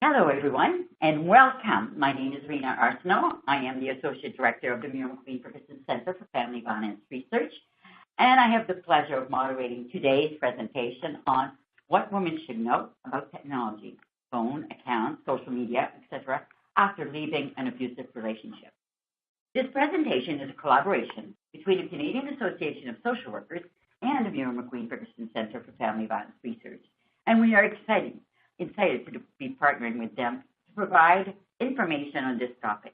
Hello, everyone, and welcome. My name is Rina Arseneault. I am the Associate Director of the Muriel McQueen Fergusson Centre for Family Violence Research, and I have the pleasure of moderating today's presentation on what women should know about technology, phone, accounts, social media, etc., after leaving an abusive relationship. This presentation is a collaboration between the Canadian Association of Social Workers and the Muriel McQueen Fergusson Centre for Family Violence Research, and we are excited to be partnering with them to provide information on this topic.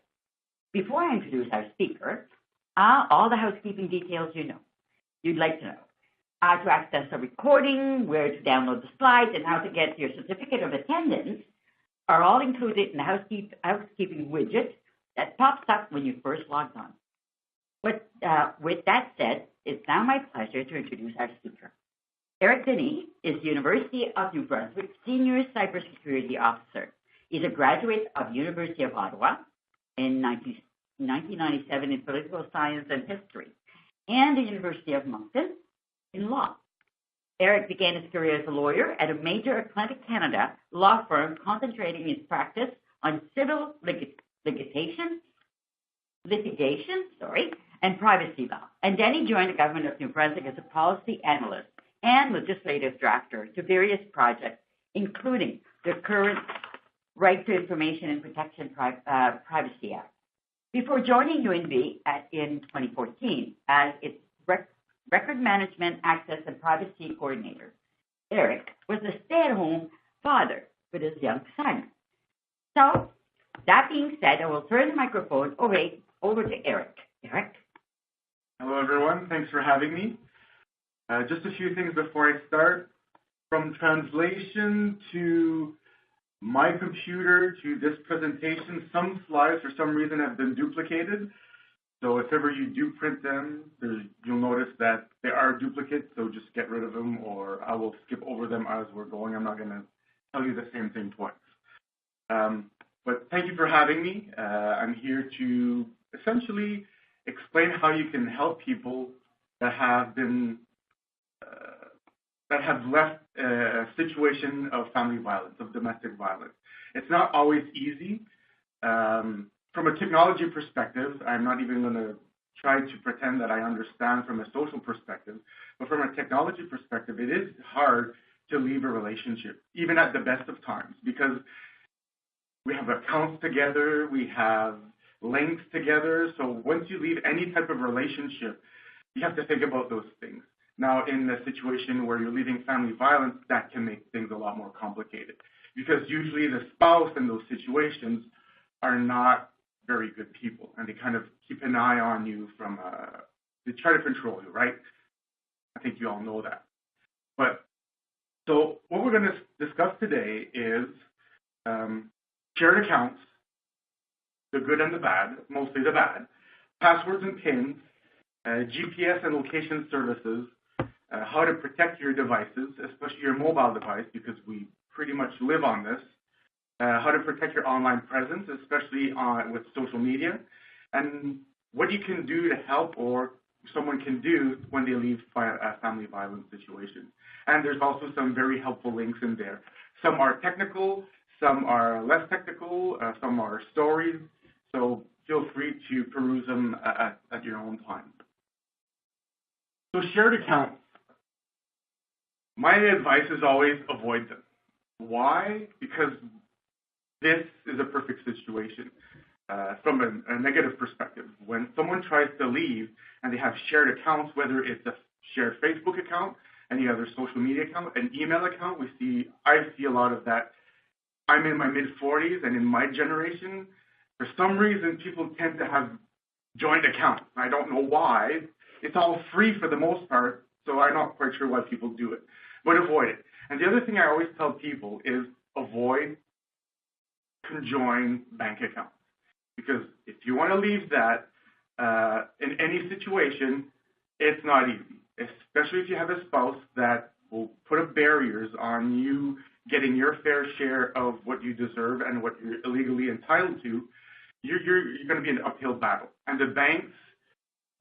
Before I introduce our speaker, all the housekeeping details you'd like to know. How to access a recording, where to download the slides, and how to get your certificate of attendance are all included in the housekeeping widget that pops up when you first log on. With that said, it's now my pleasure to introduce our speaker. Erik Denis is University of New Brunswick Senior Cybersecurity Officer. He's a graduate of University of Ottawa in 1997 in political science and history, and the University of Moncton in law. Erik began his career as a lawyer at a major Atlantic Canada law firm, concentrating his practice on civil litigation, and privacy law. And then he joined the Government of New Brunswick as a policy analyst and legislative drafter to various projects, including the current Right to Information and Protection Privacy Act. Before joining UNB in 2014 as its Record Management, Access, and Privacy Coordinator, Erik was a stay-at-home father with his young son. So, that being said, I will turn the microphone over to Erik. Erik? Hello, everyone. Thanks for having me. Just a few things before I start. From translation to my computer to this presentation, some slides for some reason have been duplicated. So if ever you do print them, you'll notice that they are duplicates, so just get rid of them, or I will skip over them as we're going. I'm not going to tell you the same thing twice. But thank you for having me. I'm here to essentially explain how you can help people that have left a situation of family violence, of domestic violence. It's not always easy. From a technology perspective, I'm not even going to try to pretend that I understand from a social perspective, but from a technology perspective, it is hard to leave a relationship, even at the best of times, because we have accounts together, we have links together. So once you leave any type of relationship, you have to think about those things. Now, in the situation where you're leaving family violence, that can make things a lot more complicated, because usually the spouse in those situations are not very good people, and they kind of keep an eye on you they try to control you, right? I think you all know that. But so what we're going to discuss today is shared accounts, the good and the bad, mostly the bad, passwords and PINs, GPS and location services, how to protect your devices, especially your mobile device, because we pretty much live on this, how to protect your online presence, especially with social media, and what you can do to help or someone can do when they leave a family violence situation. And there's also some very helpful links in there. Some are technical, some are less technical, some are stories, so feel free to peruse them at your own time. So shared accounts. My advice is always avoid them. Why? Because this is a perfect situation from a negative perspective. When someone tries to leave and they have shared accounts, whether it's a shared Facebook account, any other social media account, an email account, I see a lot of that. I'm in my mid-40s, and in my generation, for some reason, people tend to have joint accounts. I don't know why. It's all free for the most part, so I'm not quite sure why people do it. But avoid it. And the other thing I always tell people is avoid conjoined bank accounts. Because if you want to leave that in any situation, it's not easy. Especially if you have a spouse that will put up barriers on you getting your fair share of what you deserve and what you're illegally entitled to, you're going to be in an uphill battle. And the bank's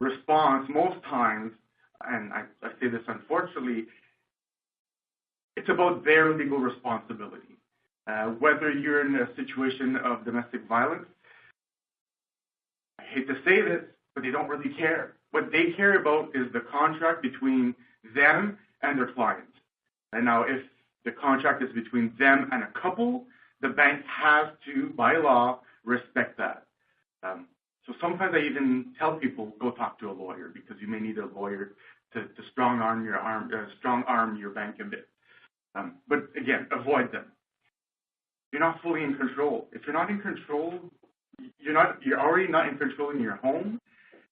response most times, and I say this unfortunately, it's about their legal responsibility. Whether you're in a situation of domestic violence, I hate to say this, but they don't really care. What they care about is the contract between them and their client. And now, if the contract is between them and a couple, the bank has to, by law, respect that. So sometimes I even tell people, go talk to a lawyer, because you may need a lawyer to strong arm your bank a bit. But again, avoid them. You're not fully in control. If you're not in control, you're already not in control in your home.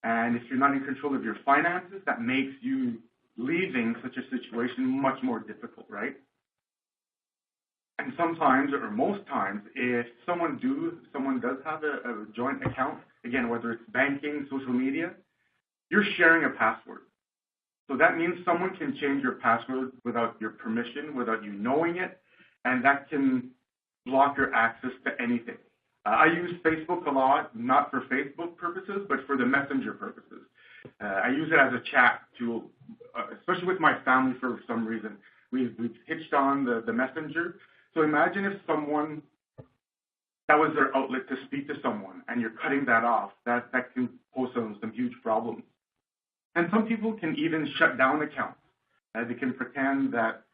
And if you're not in control of your finances, that makes you leaving such a situation much more difficult, right? And sometimes, or most times, if someone does have a joint account, again, whether it's banking, social media, you're sharing a password. So that means someone can change your password without your permission, without you knowing it, and that can block your access to anything. I use Facebook a lot, not for Facebook purposes, but for the messenger purposes. I use it as a chat tool, especially with my family for some reason. We've hitched on the messenger. So imagine if someone, that was their outlet to speak to someone, and you're cutting that off. That can pose some huge problems. And some people can even shut down accounts. They can pretend that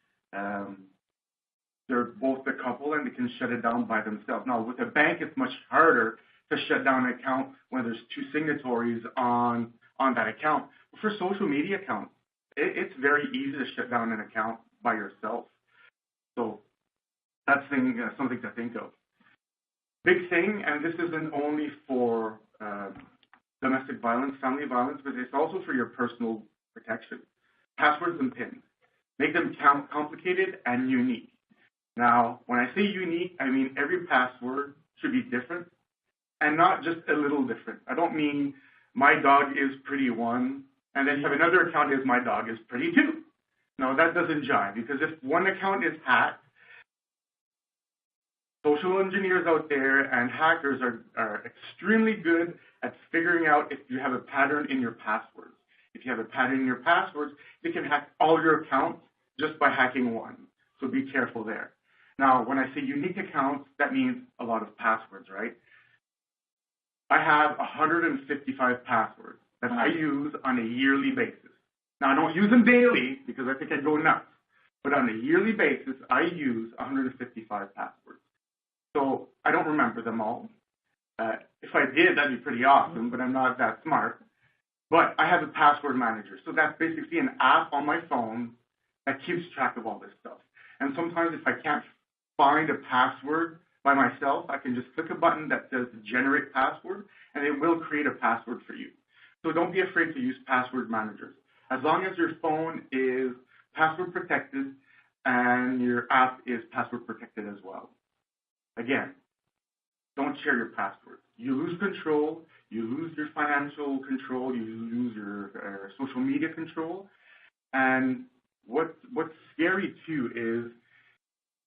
they're both the couple, and they can shut it down by themselves. Now, with a bank, it's much harder to shut down an account when there's two signatories on that account. But for social media accounts, it's very easy to shut down an account by yourself. So that's something to think of. Big thing, and this isn't only for domestic violence, family violence, but it's also for your personal protection. Passwords and PINs. Make them complicated and unique. Now, when I say unique, I mean every password should be different and not just a little different. I don't mean my dog is pretty one, and then you have another account is my dog is pretty two. No, that doesn't jive, because if one account is hacked, social engineers out there and hackers are extremely good at figuring out if you have a pattern in your passwords. If you have a pattern in your passwords, they can hack all your accounts just by hacking one. So be careful there. Now, when I say unique accounts, that means a lot of passwords, right? I have 155 passwords that I use on a yearly basis. Now, I don't use them daily because I think I'd go nuts. But on a yearly basis, I use 155 passwords. So I don't remember them all. If I did, that'd be pretty awesome, but I'm not that smart. But I have a password manager. So that's basically an app on my phone that keeps track of all this stuff. And sometimes if I can't find a password by myself, I can just click a button that says generate password, and it will create a password for you. So don't be afraid to use password managers. As long as your phone is password protected and your app is password protected as well. Again, don't share your passwords. You lose control, you lose your financial control, you lose your social media control. And what's scary too is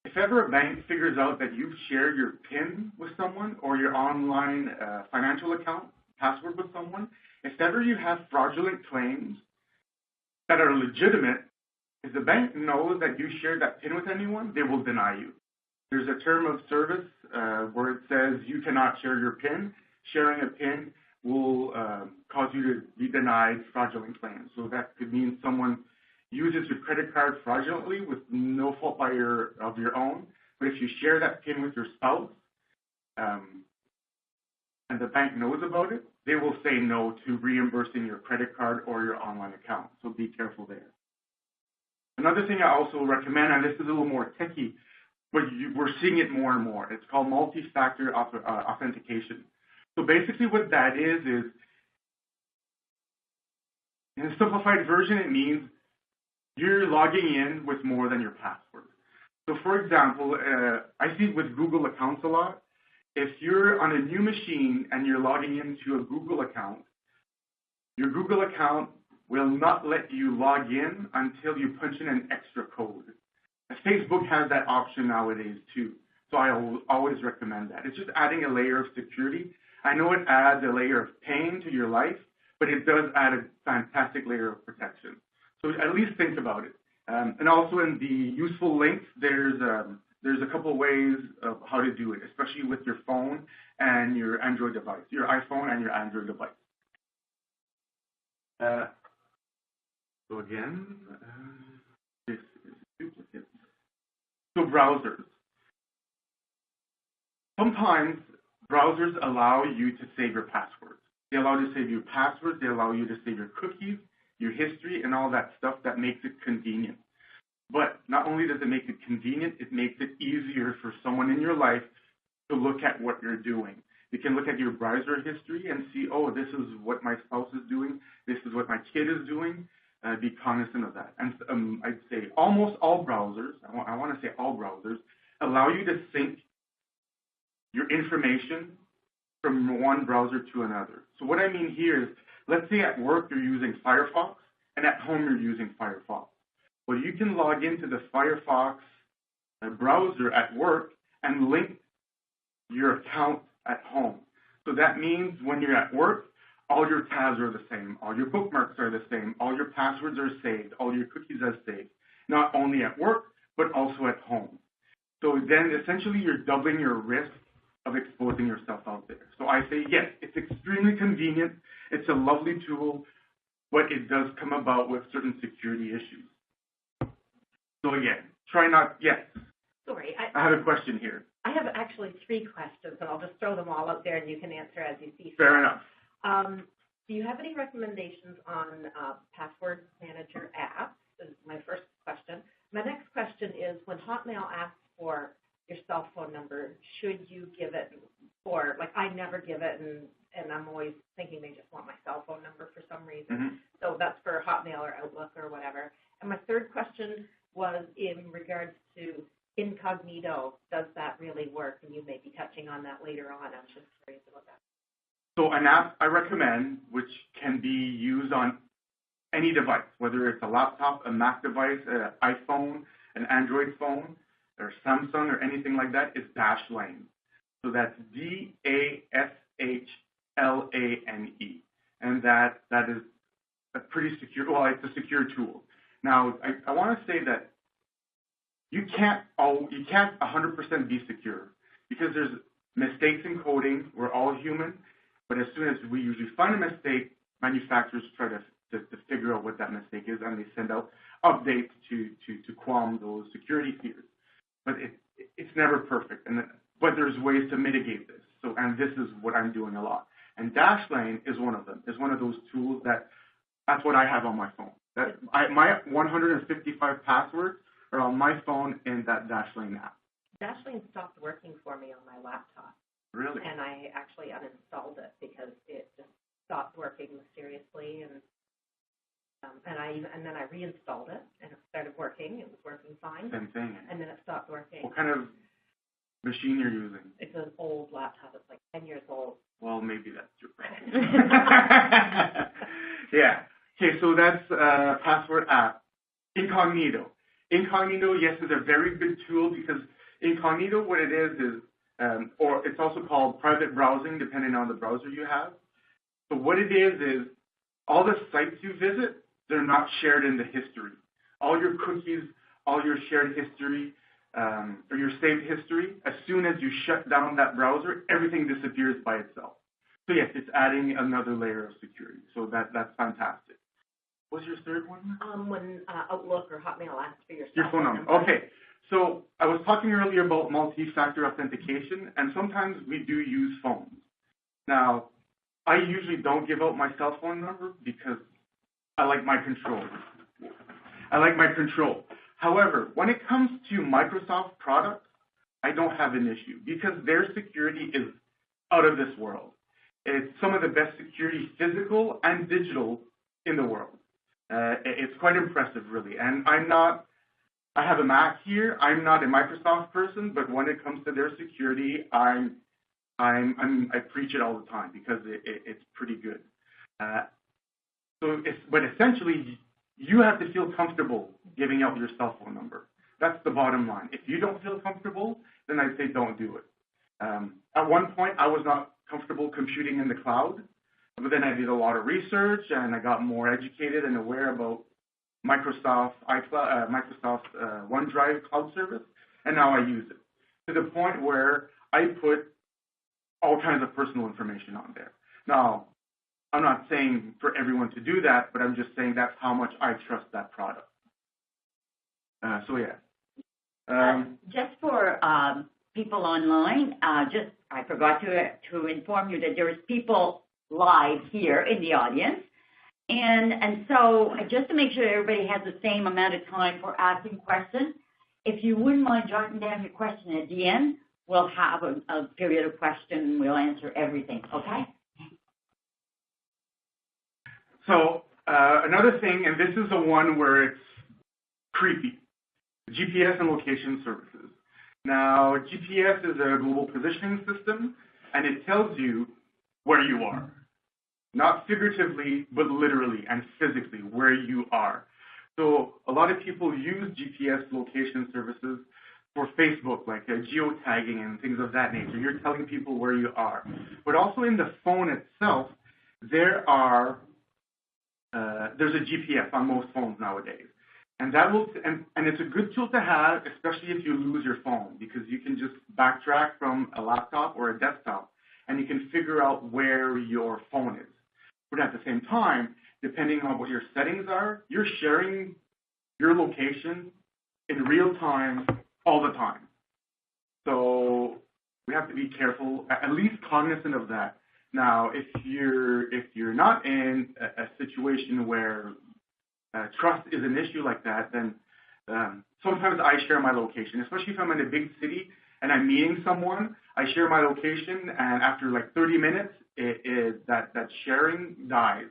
if ever a bank figures out that you've shared your PIN with someone or your online financial account password with someone, if ever you have fraudulent claims that are legitimate, if the bank knows that you shared that PIN with anyone, they will deny you. There's a term of service where it says you cannot share your PIN. Sharing a PIN will cause you to be denied fraudulent claims. So that could mean someone uses your credit card fraudulently with no fault of your own. But if you share that PIN with your spouse and the bank knows about it, they will say no to reimbursing your credit card or your online account. So be careful there. Another thing I also recommend, and this is a little more techie, but we're seeing it more and more. It's called multi-factor authentication. So basically what that is in a simplified version, it means you're logging in with more than your password. So for example, I see with Google accounts a lot. If you're on a new machine and you're logging into a Google account, your Google account will not let you log in until you punch in an extra code. Facebook has that option nowadays too, so I always recommend that. It's just adding a layer of security. I know it adds a layer of pain to your life, but it does add a fantastic layer of protection. So at least think about it. And also in the useful links, there's there's a couple ways of how to do it, especially with your phone and your Android device, your iPhone and your Android device. So again, this is duplicate. So browsers. Sometimes browsers allow you to save your passwords. They allow you to save your passwords. They allow you to save your cookies, your history, and all that stuff that makes it convenient. But not only does it make it convenient, it makes it easier for someone in your life to look at what you're doing. You can look at your browser history and see, oh, this is what my spouse is doing. This is what my kid is doing. Be cognizant of that. And I'd say almost all browsers, I want to say all browsers, allow you to sync your information from one browser to another. So what I mean here is, let's say at work you're using Firefox, and at home you're using Firefox. Well, you can log into the Firefox browser at work and link your account at home. So that means when you're at work, all your tabs are the same, all your bookmarks are the same, all your passwords are saved, all your cookies are saved, not only at work, but also at home. So then essentially you're doubling your risk of exposing yourself out there. So I say, yes, it's extremely convenient, it's a lovely tool, but it does come about with certain security issues. So again, try not, yes. Sorry, I have a question here. I have actually 3 questions, and I'll just throw them all out there, and you can answer as you see fit. Fair enough. Do you have any recommendations on password manager apps? Is my first question. My next question is, when Hotmail asks for your cell phone number, should you give it, or like I never give it, and I'm always thinking they just want my cell phone number for some reason. Mm-hmm. So that's for Hotmail or Outlook or whatever. And my third question was in regards to incognito. Does that really work? And you may be touching on that later on. I'm just curious about that. So an app I recommend, which can be used on any device, whether it's a laptop, a Mac device, an iPhone, an Android phone, or Samsung, or anything like that, is Dashlane. So that's D-A-S-H-L-A-N-E. And that is a pretty secure, well, it's a secure tool. Now, I want to say that you can't 100% be secure, because there's mistakes in coding. We're all human. But as soon as we usually find a mistake, manufacturers try to figure out what that mistake is, and they send out updates to qualm those security fears. But it's never perfect, but there's ways to mitigate this. So, and this is what I'm doing a lot. And Dashlane is one of them. It's one of those tools that's what I have on my phone. My 155 passwords are on my phone in that Dashlane app. Dashlane stopped working for me on my laptop. Really? And I actually uninstalled it because it just stopped working mysteriously, and then I reinstalled it, and it started working. It was working fine. Same thing. And then it stopped working. What kind of machine you're using? It's an old laptop. It's like 10 years old. Well, maybe that's your problem. Yeah. Okay, so that's password app. Incognito. Incognito, yes, is a very good tool, because incognito, what it is or it's also called private browsing, depending on the browser you have. So what it is all the sites you visit, they're not shared in the history. All your cookies, all your shared history, or your saved history, as soon as you shut down that browser, everything disappears by itself. So yes, it's adding another layer of security. So that's fantastic. What's your third one? When Outlook or Hotmail asks for your phone number. Okay. So I was talking earlier about multi-factor authentication, and sometimes we do use phones. Now, I usually don't give out my cell phone number because I like my control. However, when it comes to Microsoft products, I don't have an issue, because their security is out of this world. It's some of the best security, physical and digital, in the world. It's quite impressive, really. And I have a Mac here. I'm not a Microsoft person, but when it comes to their security, I preach it all the time, because it's pretty good. But essentially, you have to feel comfortable giving out your cell phone number. That's the bottom line. If you don't feel comfortable, then I'd say don't do it. At one point, I was not comfortable computing in the cloud, but then I did a lot of research, and I got more educated and aware about Microsoft OneDrive cloud service, and now I use it to the point where I put all kinds of personal information on there. Now, I'm not saying for everyone to do that, but I'm just saying that's how much I trust that product. So yeah. Just for people online, I forgot to inform you that there is people live here in the audience, and so just to make sure everybody has the same amount of time for asking questions, if you wouldn't mind jotting down your question at the end, we'll have a period of questions. We'll answer everything. Okay. So another thing, and this is the one where it's creepy, GPS and location services. Now, GPS is a global positioning system, and it tells you where you are. Not figuratively, but literally and physically where you are. So a lot of people use GPS location services for Facebook, like geotagging and things of that nature. You're telling people where you are. But also in the phone itself, there's a GPS on most phones nowadays. And that will, and it's a good tool to have, especially if you lose your phone, because you can just backtrack from a laptop or a desktop, and you can figure out where your phone is. But at the same time, depending on what your settings are, you're sharing your location in real time all the time. So we have to be careful, at least cognizant of that. Now, if you're not in a situation where trust is an issue like that, then sometimes I share my location, especially if I'm in a big city and I'm meeting someone. I share my location, and after like 30 minutes, that sharing dies,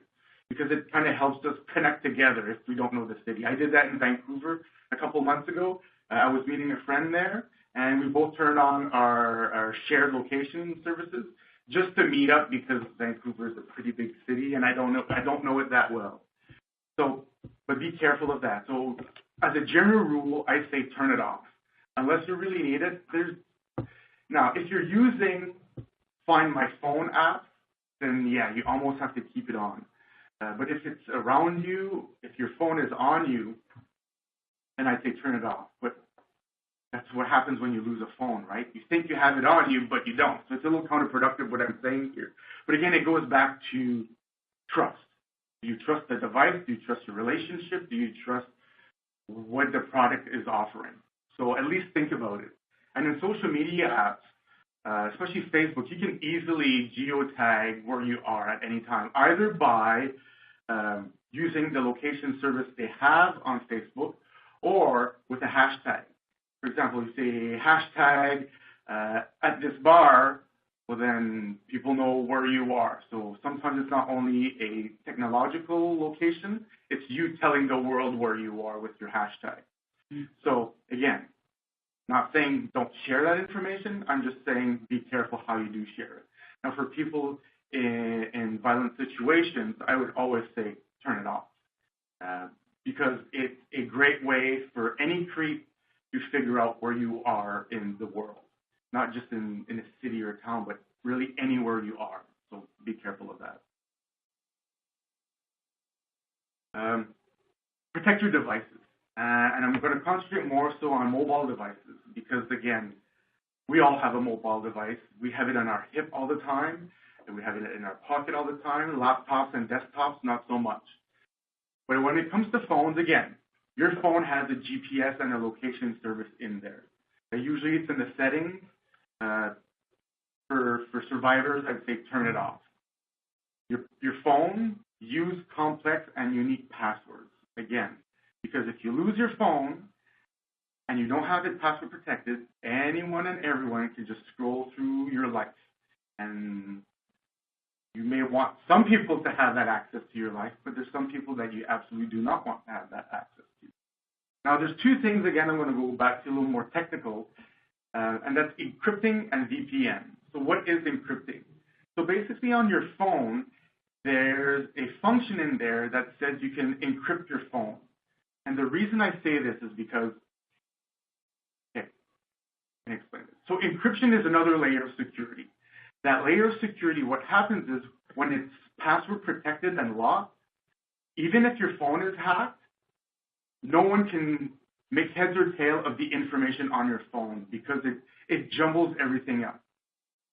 because it kind of helps us connect together if we don't know the city. I did that in Vancouver a couple months ago. I was meeting a friend there, and we both turned on our shared location services just to meet up, because Vancouver is a pretty big city, and I don't know it that well. So, but be careful of that. So, as a general rule, I say turn it off unless you really need it. Now, if you're using Find My Phone app, then yeah, you almost have to keep it on. But if it's around you, if your phone is on you, then I'd say turn it off. But that's what happens when you lose a phone, right? You think you have it on you, but you don't. So it's a little counterproductive what I'm saying here. But again, it goes back to trust. Do you trust the device? Do you trust your relationship? Do you trust what the product is offering? So at least think about it. And in social media apps, especially Facebook, you can easily geotag where you are at any time, either by using the location service they have on Facebook or with a hashtag. For example, you say hashtag at this bar, well, then people know where you are. So sometimes it's not only a technological location, it's you telling the world where you are with your hashtag. So again, not saying don't share that information. I'm just saying be careful how you do share it. Now, for people in violent situations, I would always say turn it off, because it's a great way for any creep to figure out where you are in the world, not just in a city or a town, but really anywhere you are. So be careful of that. Protect your devices. And I'm going to concentrate more so on mobile devices, because, again, we all have a mobile device. We have it on our hip all the time, and we have it in our pocket all the time. Laptops and desktops, not so much. But when it comes to phones, again, your phone has a GPS and a location service in there. Usually it's in the settings. For survivors, I'd say turn it off. Your phone, use complex and unique passwords. Again, because if you lose your phone and you don't have it password protected, anyone and everyone can just scroll through your life. And you may want some people to have that access to your life, but there's some people that you absolutely do not want to have that access to. Now, there's two things, again, I'm going to go back to a little more technical, and that's encrypting and VPN. So what is encrypting? So basically on your phone, there's a function in there that says you can encrypt your phone. And the reason I say this is because, okay, let me explain this. So encryption is another layer of security. That layer of security, what happens is when it's password protected and locked, even if your phone is hacked, no one can make heads or tail of the information on your phone because it jumbles everything up.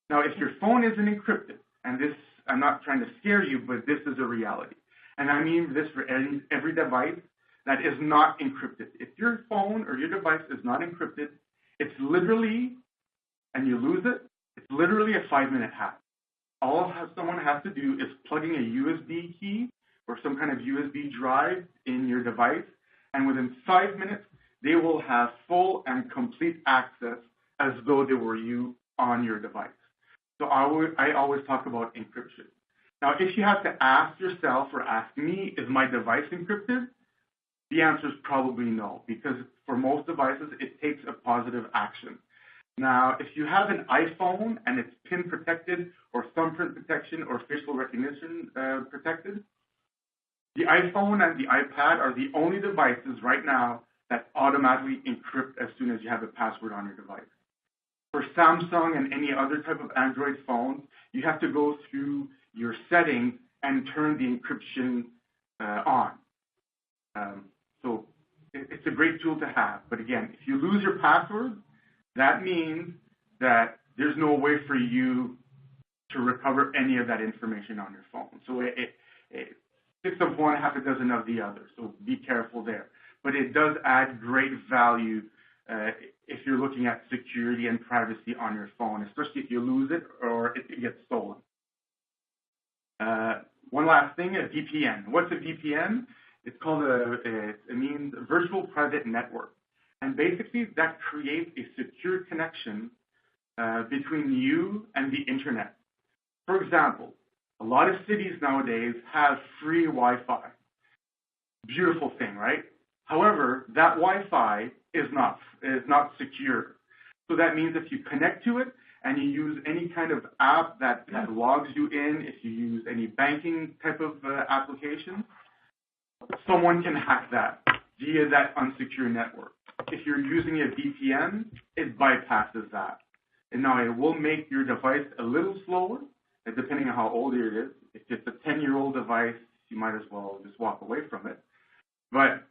Now, if your phone isn't encrypted, and this, I'm not trying to scare you, but this is a reality. And I mean this for every device that is not encrypted. If your phone or your device is not encrypted, it's literally, and you lose it, it's literally a 5-minute hack. All someone has to do is plugging a USB key or some kind of USB drive in your device, and within 5 minutes, they will have full and complete access as though they were you on your device. So I always talk about encryption. Now, if you have to ask yourself or ask me, is my device encrypted? The answer is probably no, because for most devices, it takes a positive action. Now, if you have an iPhone and it's PIN protected or thumbprint protection or facial recognition protected, the iPhone and the iPad are the only devices right now that automatically encrypt as soon as you have a password on your device. For Samsung and any other type of Android phone, you have to go through your settings and turn the encryption on. So it's a great tool to have. But again, if you lose your password, that means that there's no way for you to recover any of that information on your phone. So it's 6 of one, half a dozen of the other. So be careful there. But it does add great value if you're looking at security and privacy on your phone, especially if you lose it or if it gets stolen. One last thing, a VPN. What's a VPN? It's called it means virtual private network. And basically that creates a secure connection between you and the internet. For example, a lot of cities nowadays have free Wi-Fi. Beautiful thing, right? However, that Wi-Fi is not secure. So that means if you connect to it and you use any kind of app that logs you in, if you use any banking type of application, someone can hack that via that unsecure network. If you're using a VPN, it bypasses that. And now it will make your device a little slower, depending on how old it is. If it's a 10-year-old device, you might as well just walk away from it. But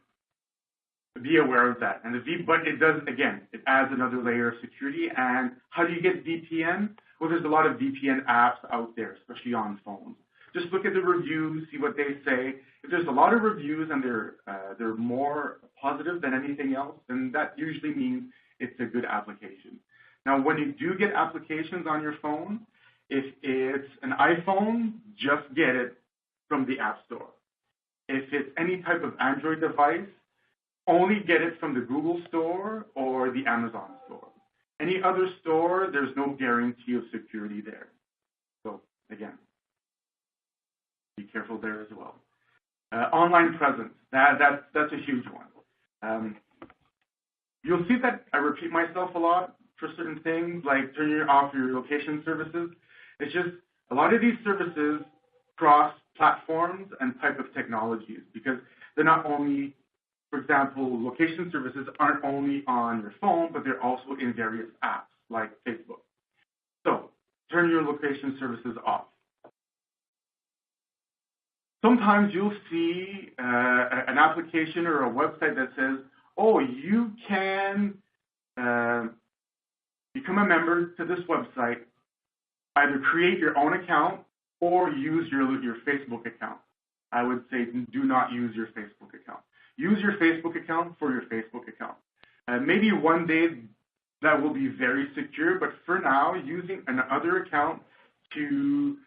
be aware of that. But it does, again, it adds another layer of security. And how do you get VPN? Well, there's a lot of VPN apps out there, especially on phones. Just look at the reviews, see what they say. If there's a lot of reviews and they're more positive than anything else, then that usually means it's a good application. Now, when you do get applications on your phone, if it's an iPhone, just get it from the App Store. If it's any type of Android device, only get it from the Google Store or the Amazon Store. Any other store, there's no guarantee of security there. So, again, be careful there as well. Online presence, that's a huge one. You'll see that I repeat myself a lot for certain things, like turning off your location services. It's just a lot of these services cross platforms and type of technologies because they're not only, for example, location services aren't only on your phone, but they're also in various apps like Facebook. So turn your location services off. Sometimes you'll see an application or a website that says, oh, you can become a member to this website, either create your own account or use your Facebook account. I would say do not use your Facebook account. Use your Facebook account for your Facebook account. Maybe one day that will be very secure, but for now, using another account to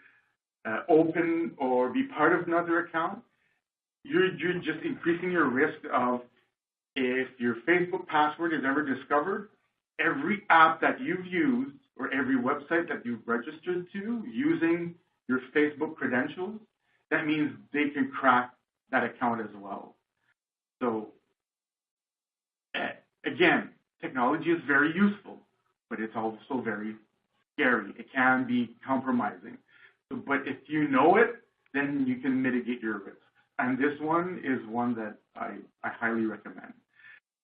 open or be part of another account, you're just increasing your risk of if your Facebook password is ever discovered, every app that you've used or every website that you've registered to using your Facebook credentials, that means they can crack that account as well. So, again, technology is very useful, but it's also very scary. It can be compromising. But if you know it, then you can mitigate your risks. And this one is one that I highly recommend,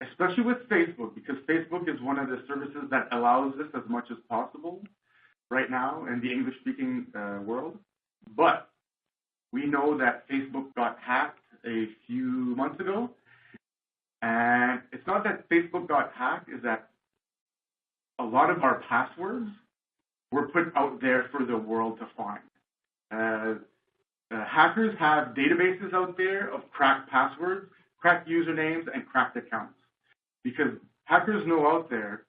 especially with Facebook, because Facebook is one of the services that allows this as much as possible right now in the English-speaking world. But we know that Facebook got hacked a few months ago, And it's not that Facebook got hacked, is that a lot of our passwords were put out there for the world to find. Hackers have databases out there of cracked passwords, cracked usernames, and cracked accounts. Because hackers know out there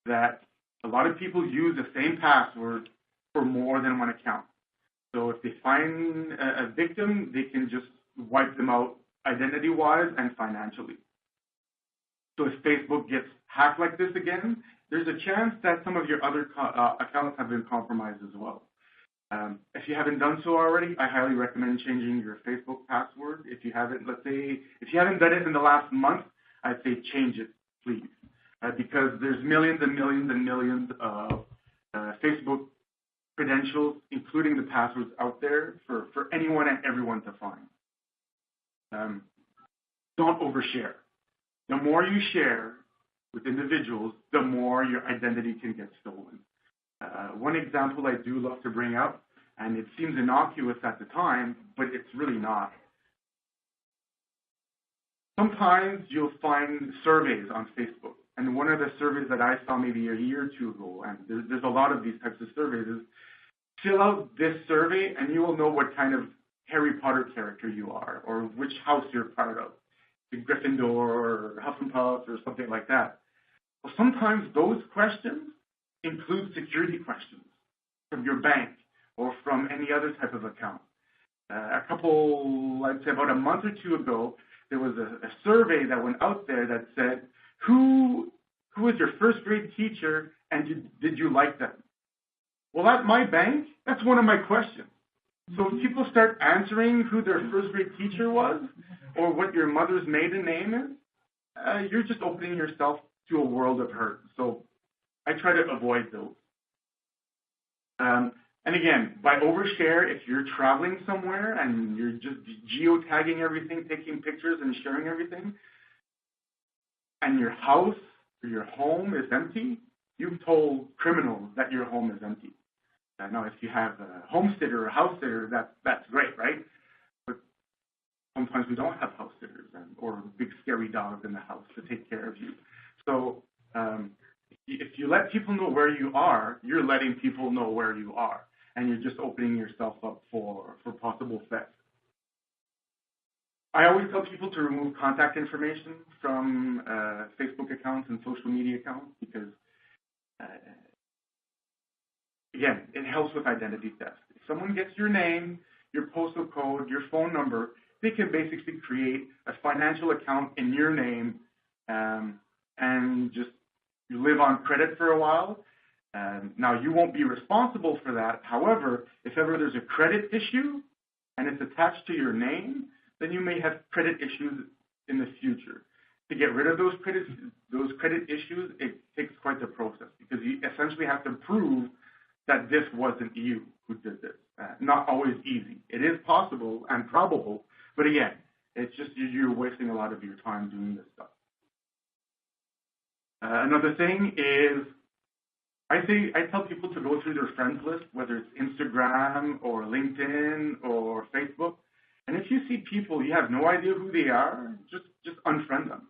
that a lot of people use the same password for more than one account. So if they find a victim, they can just wipe them out identity-wise and financially. So if Facebook gets hacked like this again, there's a chance that some of your other accounts have been compromised as well. If you haven't done so already, I highly recommend changing your Facebook password. If you haven't, let's say, if you haven't done it in the last month, I'd say change it, please. Because there's millions and millions and millions of Facebook credentials, including the passwords out there for anyone and everyone to find. Don't overshare. The more you share with individuals, the more your identity can get stolen. One example I do love to bring up, and it seems innocuous at the time, but it's really not. Sometimes you'll find surveys on Facebook, and one of the surveys that I saw maybe a year or two ago, and there's a lot of these types of surveys, is fill out this survey and you will know what kind of Harry Potter character you are, or which house you're part of, the Gryffindor or Hufflepuff or something like that. Well, sometimes those questions include security questions from your bank or from any other type of account. I'd say about a month or two ago, there was a survey that went out there that said, who was your first grade teacher and did you like them? Well, at my bank, that's one of my questions. So if people start answering who their first grade teacher was or what your mother's maiden name is, you're just opening yourself to a world of hurt. So I try to avoid those. And again, by overshare, if you're traveling somewhere and you're just geotagging everything, taking pictures and sharing everything, and your house or your home is empty, you've told criminals that your home is empty. Now, if you have a homesteader or a house sitter, that's great, right? But sometimes we don't have house sitters or big scary dogs in the house to take care of you. So if you let people know where you are, you're letting people know where you are, and you're just opening yourself up for possible theft. I always tell people to remove contact information from Facebook accounts and social media accounts because again, it helps with identity theft. If someone gets your name, your postal code, your phone number, they can basically create a financial account in your name and just you live on credit for a while. Now, you won't be responsible for that. However, if ever there's a credit issue and it's attached to your name, then you may have credit issues in the future. To get rid of those credit issues, it takes quite the process because you essentially have to prove that this wasn't you who did this. Not always easy. It is possible and probable, but again, it's just you're wasting a lot of your time doing this stuff. Another thing is, I tell people to go through their friends list, whether it's Instagram or LinkedIn or Facebook, and if you see people you have no idea who they are, just unfriend them.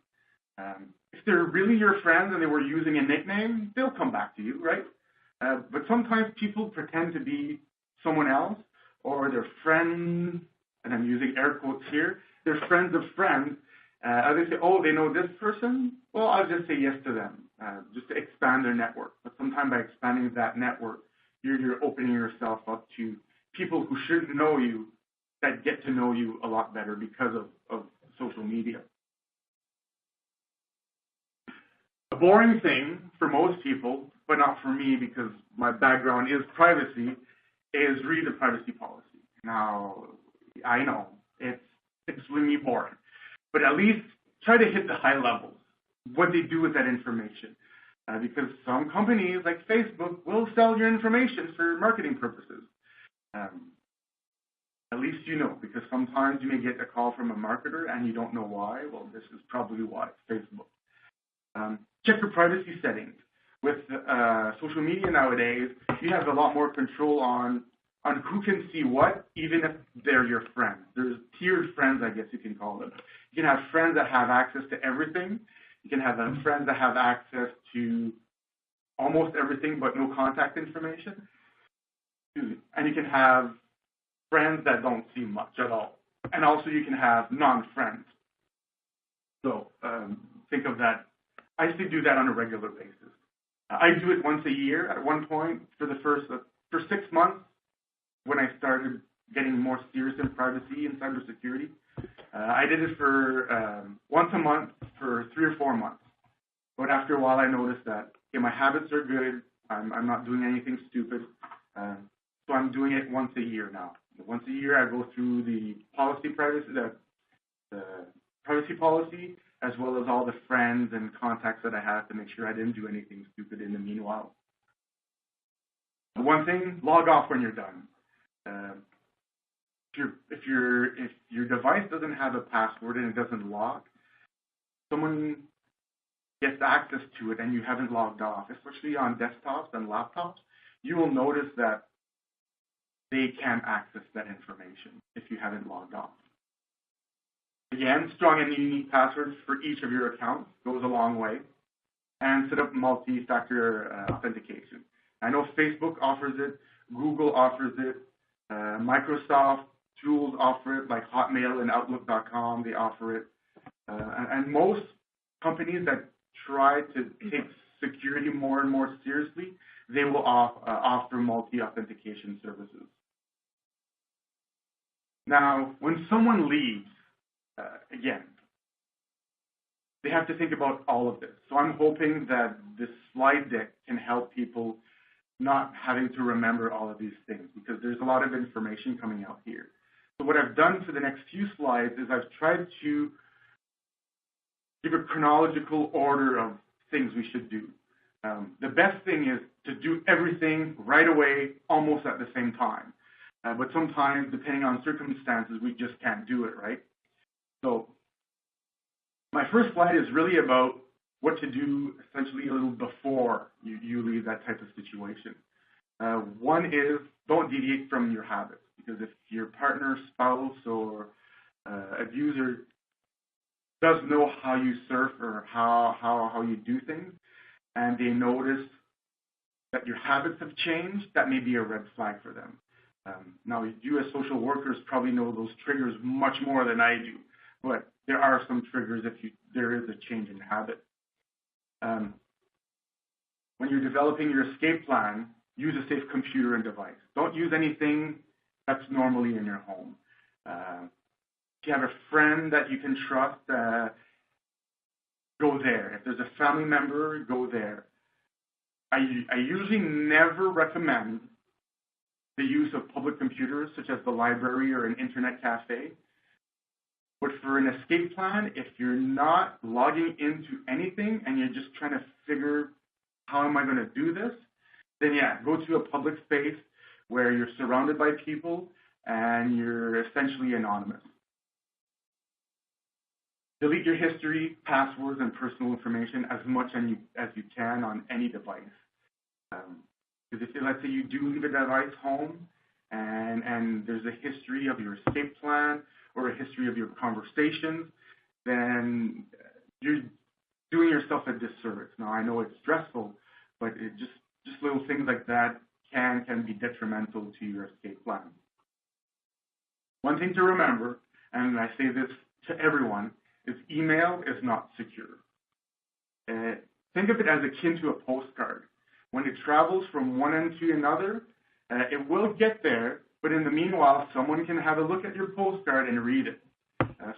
If they're really your friends and they were using a nickname, they'll come back to you, right? But sometimes people pretend to be someone else, or they're friends, and I'm using air quotes here, they're friends of friends. They say, oh, they know this person? Well, I'll just say yes to them, just to expand their network. But sometimes by expanding that network, you're opening yourself up to people who shouldn't know you that get to know you a lot better because of social media. A boring thing for most people, but not for me because my background is privacy, is read the privacy policy. Now, I know it's extremely boring, but at least try to hit the high levels, what they do with that information. Because some companies like Facebook will sell your information for marketing purposes. At least you know, because sometimes you may get a call from a marketer and you don't know why. Well, this is probably why, Facebook. Check your privacy settings. With social media nowadays, you have a lot more control on on who can see what, even if they're your friends. There's tiered friends, I guess you can call them. You can have friends that have access to everything. You can have friends that have access to almost everything but no contact information. And you can have friends that don't see much at all. And also you can have non-friends. So think of that. I used to do that on a regular basis. I do it once a year at one point for 6 months when I started getting more serious in privacy and cybersecurity. I did it for once a month for 3 or 4 months. But after a while, I noticed that my habits are good. I'm not doing anything stupid. So I'm doing it once a year now. Once a year, I go through the privacy policy, as well as all the friends and contacts that I have to make sure I didn't do anything stupid in the meanwhile. One thing, log off when you're done. If your device doesn't have a password and it doesn't log, someone gets access to it and you haven't logged off, especially on desktops and laptops, you will notice that they can access that information if you haven't logged off. Again, strong and unique passwords for each of your accounts goes a long way. And set up multi-factor authentication. I know Facebook offers it, Google offers it, Microsoft tools offer it, like Hotmail and Outlook.com, they offer it. And most companies that try to take security more and more seriously, they will offer multi-authentication services. Now, when someone leaves, again, they have to think about all of this. So I'm hoping that this slide deck can help people not having to remember all of these things, because there's a lot of information coming out here. So what I've done for the next few slides is I've tried to give a chronological order of things we should do. The best thing is to do everything right away, almost at the same time. But sometimes, depending on circumstances, we just can't do it, right? So my first slide is really about what to do essentially a little before you leave that type of situation. One is don't deviate from your habits, because if your partner, spouse, or abuser does know how you surf or how you do things, and they notice that your habits have changed, that may be a red flag for them. Now, you as social workers probably know those triggers much more than I do, but there are some triggers if there is a change in habit. When you're developing your escape plan, use a safe computer and device. Don't use anything that's normally in your home. If you have a friend that you can trust, go there. If there's a family member, go there. I usually never recommend the use of public computers, such as the library or an internet cafe. But for an escape plan, if you're not logging into anything and you're just trying to figure how am I going to do this, then yeah, go to a public space where you're surrounded by people and you're essentially anonymous. Delete your history, passwords, and personal information as much as you can on any device. Because if, let's say, you do leave a device home and there's a history of your escape plan or a history of your conversations, then you're doing yourself a disservice. Now, I know it's stressful, but just little things like that can be detrimental to your escape plan. One thing to remember, and I say this to everyone, is email is not secure. Think of it as akin to a postcard. When it travels from one end to another, it will get there, but in the meanwhile, someone can have a look at your postcard and read it.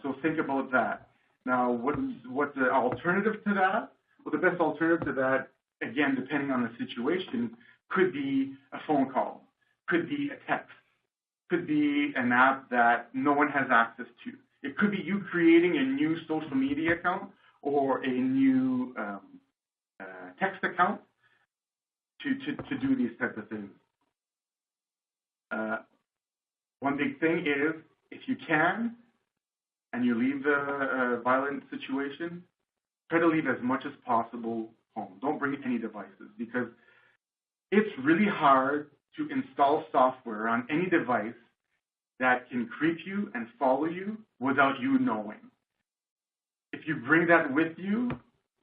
So think about that. Now, what's the alternative to that? Well, the best alternative to that, again, depending on the situation, could be a phone call, could be a text, could be an app that no one has access to. It could be you creating a new social media account or a new text account to do these types of things. One big thing is, if you can, and you leave the violent situation, try to leave as much as possible home. Don't bring any devices, because it's really hard to install software on any device that can creep you and follow you without you knowing. If you bring that with you,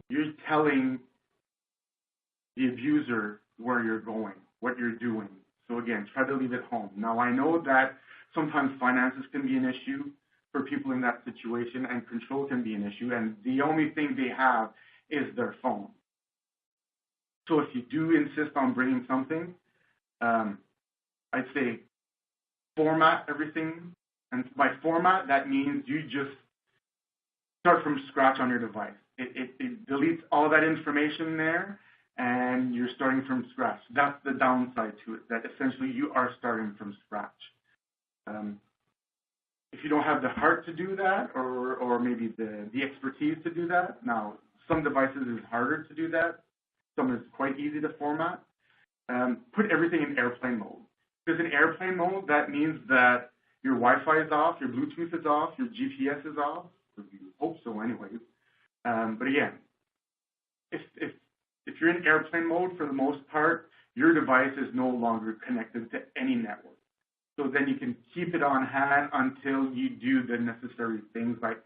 you're telling the abuser where you're going, what you're doing. So again, try to leave it home. Now, I know that sometimes finances can be an issue for people in that situation, and control can be an issue, and the only thing they have is their phone. So if you do insist on bringing something, I'd say format everything. And by format, that means you just start from scratch on your device. It deletes all that information there, and you're starting from scratch. That's the downside to it, that essentially you are starting from scratch. If you don't have the heart to do that, or maybe the expertise to do that, now some devices is harder to do that. Some is quite easy to format. Put everything in airplane mode. Because in airplane mode, that means that your Wi-Fi is off, your Bluetooth is off, your GPS is off. You hope so, anyways. But again, if you're in airplane mode, for the most part, your device is no longer connected to any network. So then you can keep it on hand until you do the necessary things like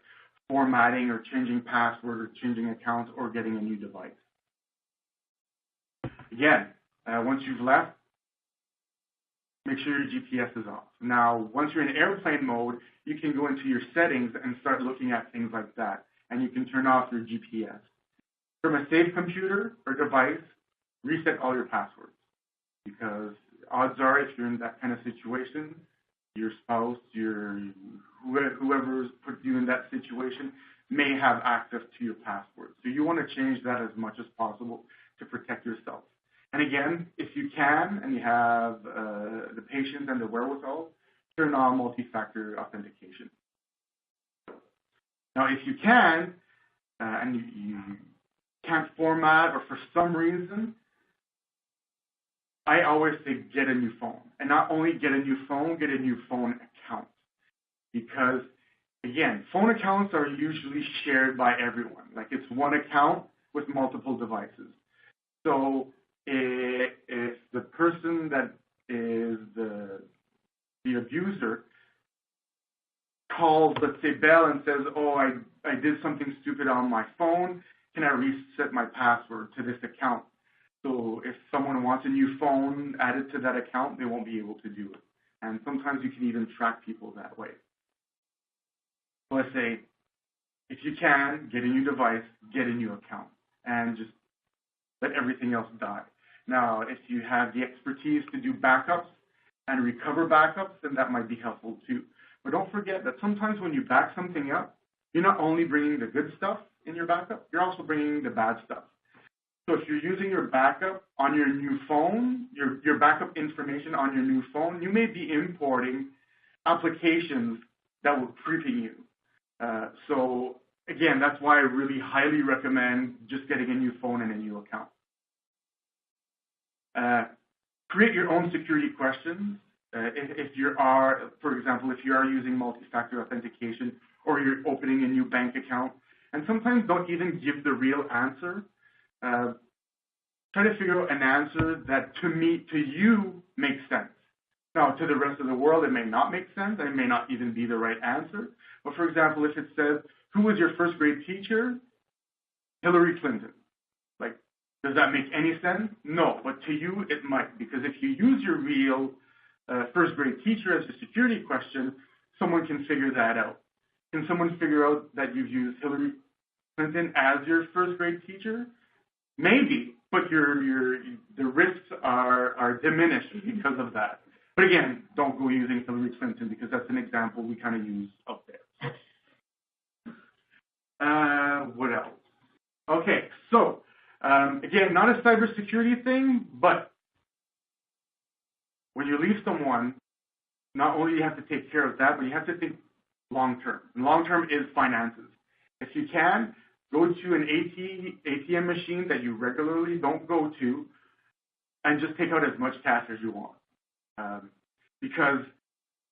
formatting or changing password or changing accounts or getting a new device. Again, once you've left, make sure your GPS is off. Now, once you're in airplane mode, you can go into your settings and start looking at things like that. And you can turn off your GPS. From a safe computer or device, reset all your passwords. Because odds are, if you're in that kind of situation, your spouse, whoever's put you in that situation may have access to your password. So you want to change that as much as possible to protect yourself. And again, if you can and you have the patience and the wherewithal, turn on multi-factor authentication. Now, if you can, and you can't format, or for some reason, I always say get a new phone. And not only get a new phone account. Because, again, phone accounts are usually shared by everyone. Like, it's one account with multiple devices. So if the person that is the abuser calls, let's say, Bell and says, oh, I did something stupid on my phone, can I reset my password to this account? So if someone wants a new phone added to that account, they won't be able to do it. And sometimes you can even track people that way. So I say, if you can, get a new device, get a new account, and just let everything else die. Now, if you have the expertise to do backups and recover backups, then that might be helpful too. But don't forget that sometimes when you back something up, you're not only bringing the good stuff in your backup, you're also bringing the bad stuff. So if you're using your backup on your new phone, your backup information on your new phone, you may be importing applications that were creeping you. So again, that's why I really highly recommend just getting a new phone and a new account. Create your own security questions. If you are, for example, if you are using multi-factor authentication or you're opening a new bank account, and sometimes don't even give the real answer. Try to figure out an answer that to you makes sense. Now, to the rest of the world, it may not make sense, and it may not even be the right answer. But for example, if it says, who was your first grade teacher? Hillary Clinton. Like, does that make any sense? No, but to you, it might, because if you use your real first grade teacher as a security question, someone can figure that out. Can someone figure out that you've used Hillary Clinton as your first grade teacher? Maybe, but the risks are diminished because of that. But again, don't go using Hillary Clinton because that's an example we kind of use up there. What else? Okay, so again, not a cybersecurity thing, but when you leave someone, not only do you have to take care of that, but you have to think long-term. Long-term is finances. If you can, go to an ATM machine that you regularly don't go to and just take out as much cash as you want. Because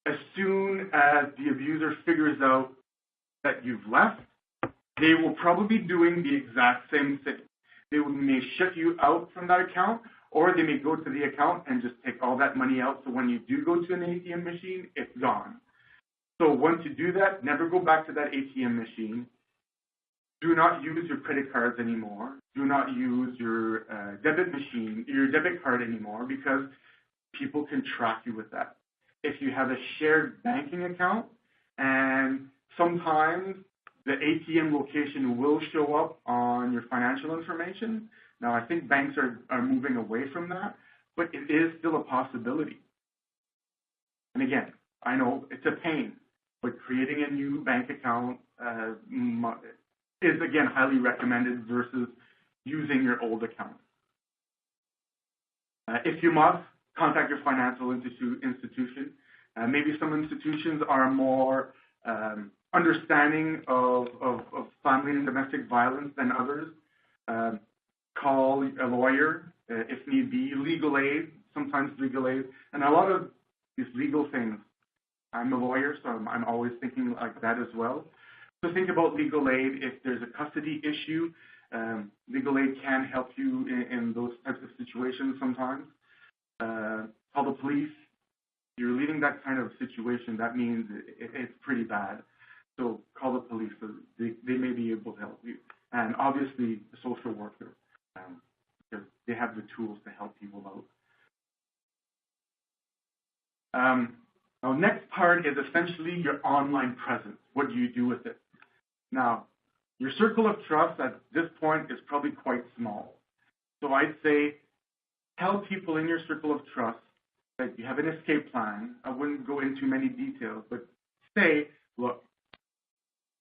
as soon as the abuser figures out that you've left, they will probably be doing the exact same thing. They may shut you out from that account, or they may go to the account and just take all that money out. So when you do go to an ATM machine, it's gone. So once you do that, never go back to that ATM machine. Do not use your credit cards anymore. Do not use your debit card anymore, because people can track you with that. If you have a shared banking account, and sometimes the ATM location will show up on your financial information. Now, I think banks are moving away from that, but it is still a possibility. And again, I know it's a pain, but creating a new bank account is, again, highly recommended versus using your old account. If you must, contact your financial institution. Maybe some institutions are more understanding of family and domestic violence than others. Call a lawyer if need be, legal aid, sometimes legal aid, and a lot of these legal things. I'm a lawyer, so I'm always thinking like that as well. So think about legal aid. If there's a custody issue, legal aid can help you in those types of situations sometimes. Call the police. If you're leaving that kind of situation, that means it's pretty bad. So call the police. So they may be able to help you. And obviously, the social worker, because they have the tools to help people out. Now, next part is essentially your online presence. What do you do with it? Now, your circle of trust at this point is probably quite small. So I'd say tell people in your circle of trust that you have an escape plan. I wouldn't go into many details, but say, look,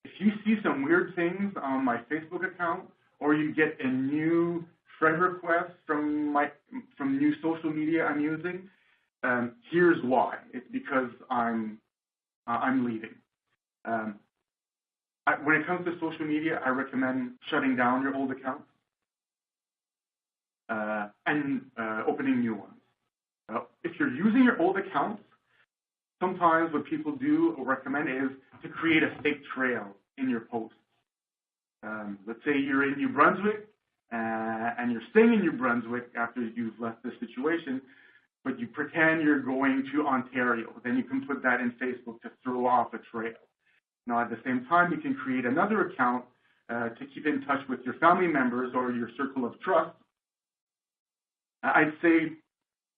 if you see some weird things on my Facebook account, or you get a new friend request from new social media I'm using, here's why. It's because I'm leaving. When it comes to social media, I recommend shutting down your old accounts and opening new ones. If you're using your old accounts, sometimes what people do or recommend is to create a fake trail in your posts. Let's say you're in New Brunswick and you're staying in New Brunswick after you've left the situation, but you pretend you're going to Ontario. Then you can put that in Facebook to throw off a trail. Now, at the same time, you can create another account to keep in touch with your family members or your circle of trust. I'd say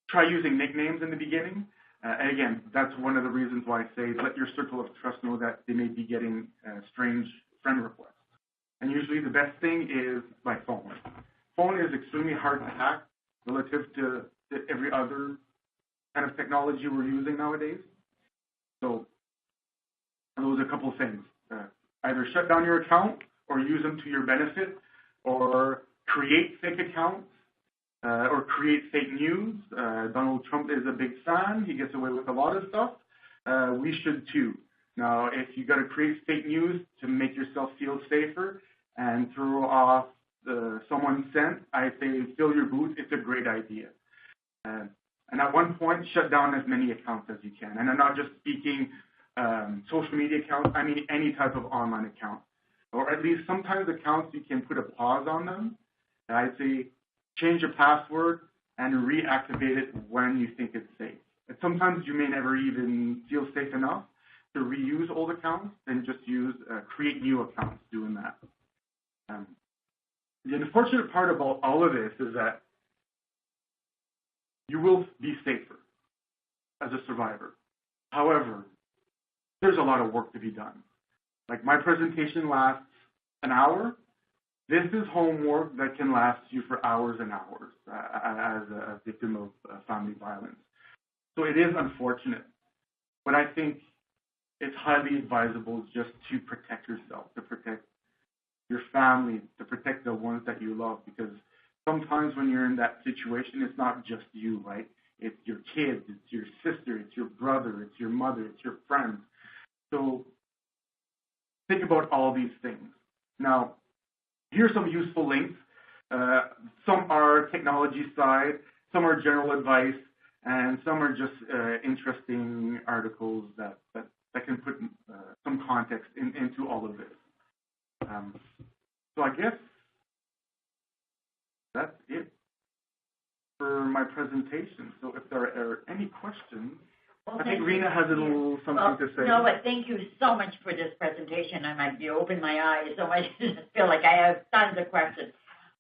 try using nicknames in the beginning. Again, that's one of the reasons why I say let your circle of trust know that they may be getting strange friend requests. And usually the best thing is by phone. Phone is extremely hard to hack relative to every other kind of technology we're using nowadays. So those are a couple of things. Either shut down your account or use them to your benefit, or create fake accounts, or create fake news. Donald Trump is a big fan. He gets away with a lot of stuff. We should too. Now, if you got to create fake news to make yourself feel safer and throw off someone's scent, I say fill your boot. It's a great idea. And at one point, shut down as many accounts as you can. And I'm not just speaking social media accounts. I mean any type of online account. Or at least sometimes accounts you can put a pause on them. I'd say change your password and reactivate it when you think it's safe. And sometimes you may never even feel safe enough to reuse old accounts, then just create new accounts doing that. The unfortunate part about all of this is that you will be safer as a survivor. However, there's a lot of work to be done. Like my presentation lasts an hour. This is homework that can last you for hours and hours as a victim of family violence. So it is unfortunate, but I think it's highly advisable just to protect yourself, to protect your family, to protect the ones that you love, because sometimes when you're in that situation, it's not just you, right? It's your kids, it's your sister, it's your brother, it's your mother, it's your friends. So think about all these things. Now, here's some useful links. Some are technology side, some are general advice, and some are just interesting articles that can put some context into all of this. So I guess that's it for presentation. So if there are any questions, Well, I think thank Rina you. has a little something to say. No, but thank you so much for this presentation. You opened my eyes so much. I feel like I have tons of questions.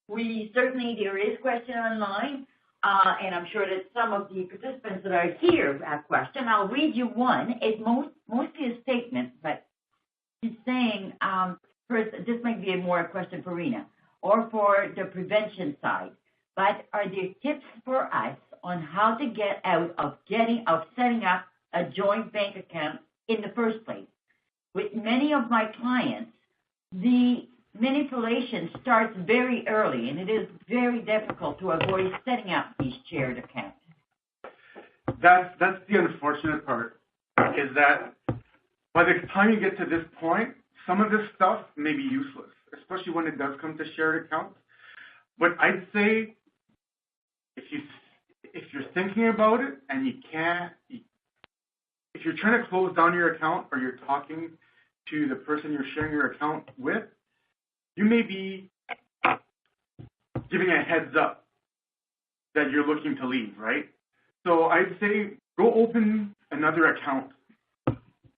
There is question online, and I'm sure that some of the participants that are here have questions. I'll read you one. It's mostly a statement, but he's saying, first, this might be more a question for Rina, or for the prevention side, but are there tips for us on how to get out of setting up a joint bank account in the first place? With many of my clients, the manipulation starts very early, and it is very difficult to avoid setting up these shared accounts. That's the unfortunate part, is that by the time you get to this point, some of this stuff may be useless, especially when it does come to shared accounts. But I'd say if you're thinking about it and you can't, if you're trying to close down your account or you're talking to the person you're sharing your account with, you may be giving a heads up that you're looking to leave, right? So I'd say go open another account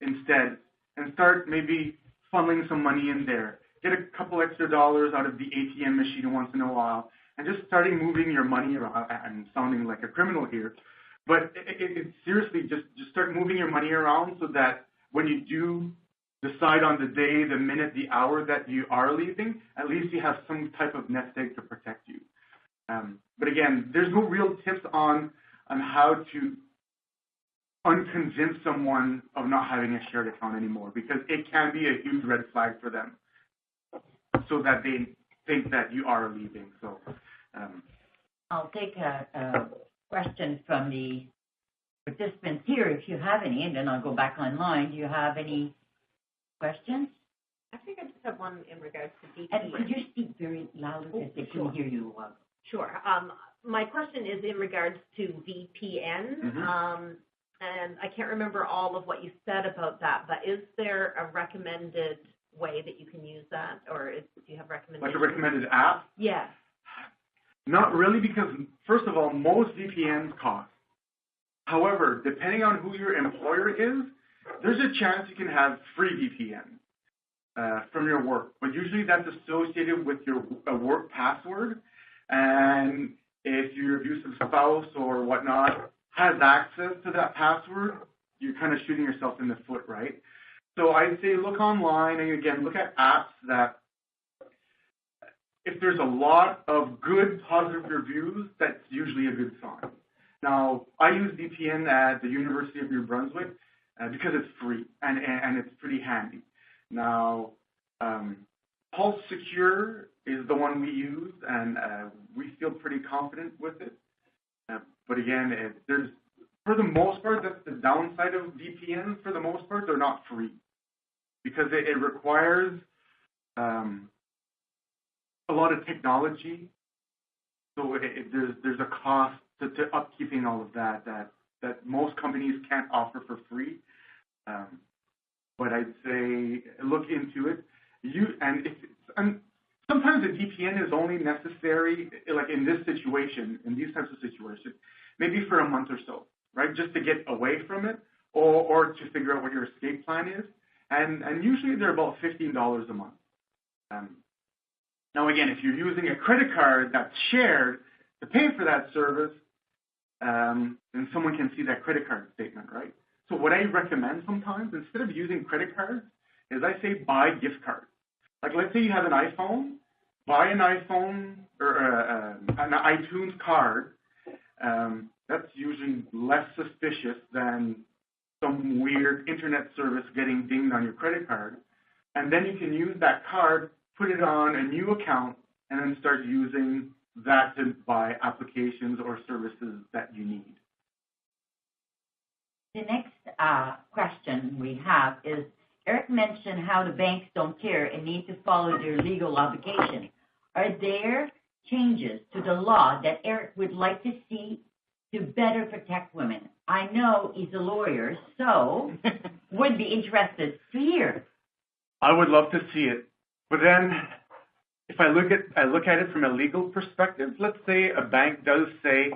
instead and start maybe funneling some money in there. Get a couple extra dollars out of the ATM machine once in a while and just starting moving your money around. I'm sounding like a criminal here, but seriously, just start moving your money around so that when you do decide on the day, the minute, the hour that you are leaving, at least you have some type of nest egg to protect you. But again, there's no real tips on how to unconvince someone of not having a shared account anymore, because it can be a huge red flag for them so that they think that you are leaving. So I'll take a question from the participants here if you have any, and then I'll go back online. Do you have any questions? I think I just have one in regards to VPN. And could you speak very loudly because they couldn't hear you? Sure. My question is in regards to VPN. Mm-hmm. And I can't remember all of what you said about that, but is there a recommended way that you can use that, or do you have recommendations? Like a recommended app? Yeah. Not really, because first of all, most VPNs cost. However, depending on who your employer is, there's a chance you can have free VPN from your work, but usually that's associated with your work password, and if your abusive spouse or whatnot has access to that password, you're kind of shooting yourself in the foot, right? So I'd say look online, and again, look at apps that, if there's a lot of good positive reviews, that's usually a good sign. Now, I use VPN at the University of New Brunswick because it's free and it's pretty handy. Now, Pulse Secure is the one we use, and we feel pretty confident with it. But again, there's, for the most part, that's the downside of VPNs. For the most part, they're not free because it requires a lot of technology. So there's a cost to upkeeping all of that most companies can't offer for free. But I'd say look into it. And sometimes a VPN is only necessary, like in this situation, in these types of situations, maybe for a month or so, right? Just to get away from it, or to figure out what your escape plan is. And usually they're about $15 a month. Now again, if you're using a credit card that's shared to pay for that service, then someone can see that credit card statement, right? So what I recommend sometimes, instead of using credit cards, is I say buy gift cards. Like let's say you have an iPhone, buy an iPhone or an iTunes card. That's usually less suspicious than some weird internet service getting dinged on your credit card. And then you can use that card, put it on a new account, and then start using that to buy applications or services that you need. The next question we have is, Erik mentioned how the banks don't care and need to follow their legal obligation. Are there changes to the law that Erik would like to see to better protect women? I know he's a lawyer, so would be interested to hear. I would love to see it. But then if I look at it from a legal perspective, let's say a bank does say,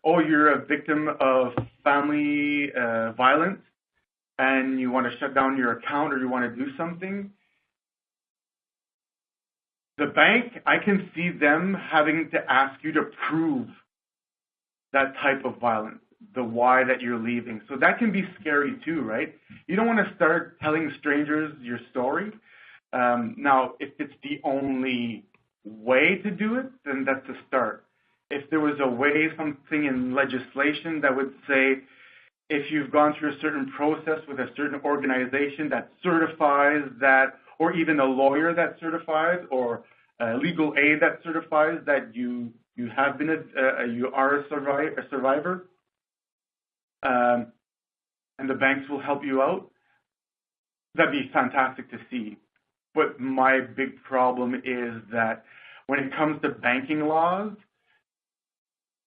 oh, you're a victim of family violence and you want to shut down your account or you want to do something, the bank, I can see them having to ask you to prove that type of violence, the why that you're leaving. So that can be scary too, right? You don't want to start telling strangers your story. Now, if it's the only way to do it, then that's a start. If there was a way, something in legislation that would say, if you've gone through a certain process with a certain organization that certifies that, or even a lawyer that certifies, or legal aid that certifies that you have been you are a survivor, and the banks will help you out, that'd be fantastic to see. But my big problem is that when it comes to banking laws,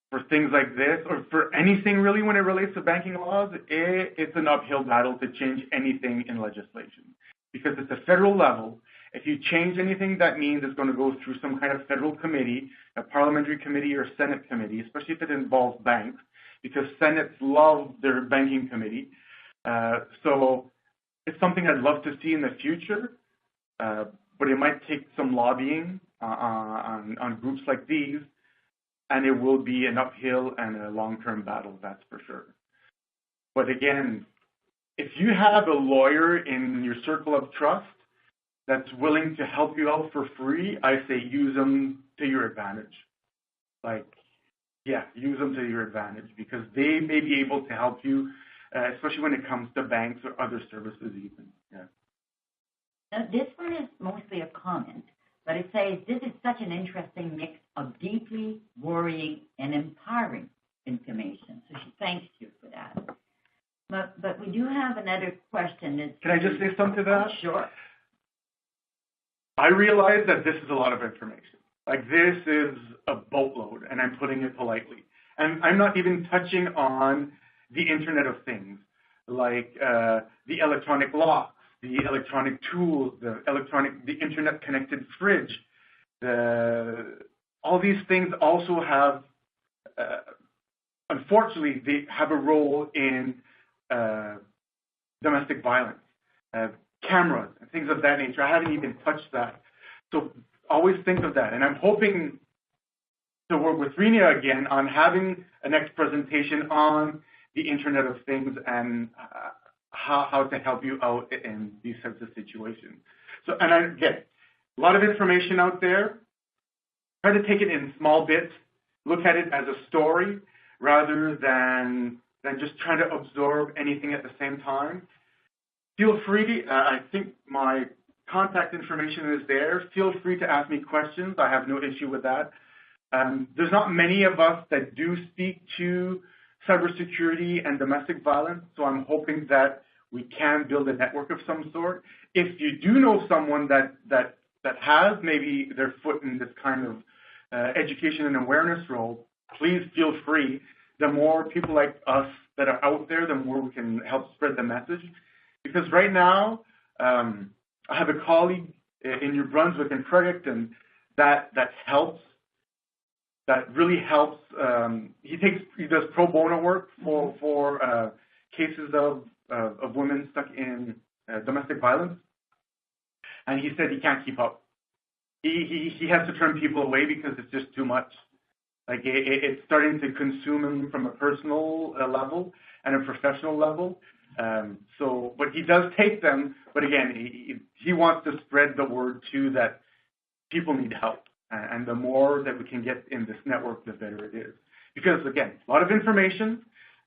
for things like this, or for anything really when it relates to banking laws, it's an uphill battle to change anything in legislation. Because it's a federal level. If you change anything, that means it's going to go through some kind of federal committee, a parliamentary committee or Senate committee, especially if it involves banks, because Senates love their banking committee. So it's something I'd love to see in the future, but it might take some lobbying on groups like these, and it will be an uphill and a long-term battle, that's for sure. But again, if you have a lawyer in your circle of trust that's willing to help you out for free, I say use them to your advantage. Use them to your advantage, because they may be able to help you, especially when it comes to banks or other services even. Yeah. Now, this one is mostly a comment, but it says, this is such an interesting mix of deeply worrying and empowering information. So she thanks you for that. But we do have another question. Can I just say something to that? Oh, sure. I realize that this is a lot of information. This is a boatload, and I'm putting it politely. And I'm not even touching on the Internet of Things, like the electronic locks, the electronic tools, the Internet-connected fridge. All these things also have, unfortunately, they have a role in domestic violence, cameras, and things of that nature. I haven't even touched that. So always think of that. And I'm hoping to work with Rina again on having a next presentation on the Internet of Things and how to help you out in these types of situations. So, and again, a lot of information out there. Try to take it in small bits. Look at it as a story rather than just trying to absorb anything at the same time. Feel free, I think my contact information is there. Feel free to ask me questions. I have no issue with that. There's not many of us that do speak to cybersecurity and domestic violence, so I'm hoping that we can build a network of some sort. If you do know someone that has maybe their foot in this kind of education and awareness role, please feel free. The more people like us that are out there, the more we can help spread the message. Because right now, I have a colleague in New Brunswick and Fredericton that helps. That really helps. He does pro bono work for cases of women stuck in domestic violence, and he said he can't keep up. He has to turn people away because it's just too much. It's starting to consume him from a personal level and a professional level. But he does take them. But again, he wants to spread the word too that people need help. And the more that we can get in this network, the better it is. Because, again, a lot of information,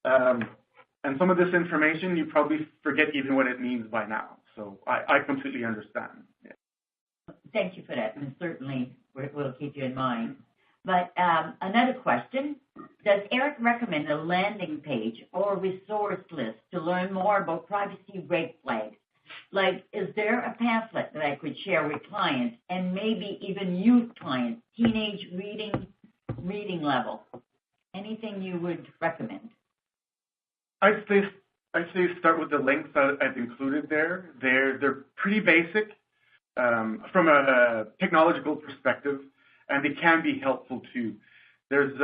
and some of this information, you probably forget even what it means by now. So I completely understand. Yeah. Thank you for that, and certainly we'll keep you in mind. But another question, does Erik recommend a landing page or resource list to learn more about privacy red flags? Is there a pamphlet that I could share with clients and maybe even youth clients, teenage reading level? Anything you would recommend? I'd say start with the links that I've included there. They're pretty basic from a technological perspective, and they can be helpful too. There's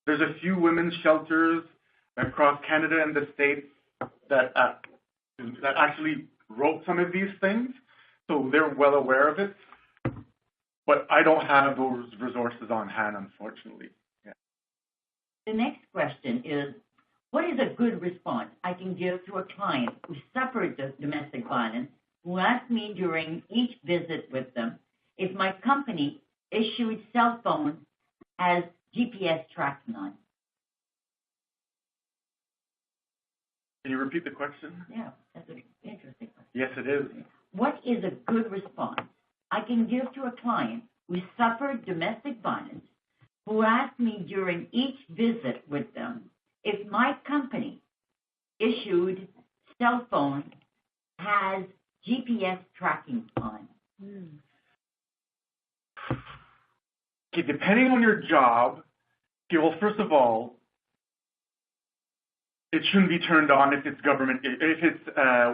There's a few women's shelters across Canada and the States that actually wrote some of these things, so they're well aware of it. But I don't have those resources on hand, unfortunately. Yeah. The next question is, what is a good response I can give to a client who suffered domestic violence, who asked me during each visit with them if my company issued cell phone has GPS tracking on? Can you repeat the question? Yeah, that's an interesting question. Yes, it is. What is a good response I can give to a client who suffered domestic violence, who asked me during each visit with them if my company issued cell phone has GPS tracking on? Okay, depending on your job, okay, well, first of all, it shouldn't be turned on if it's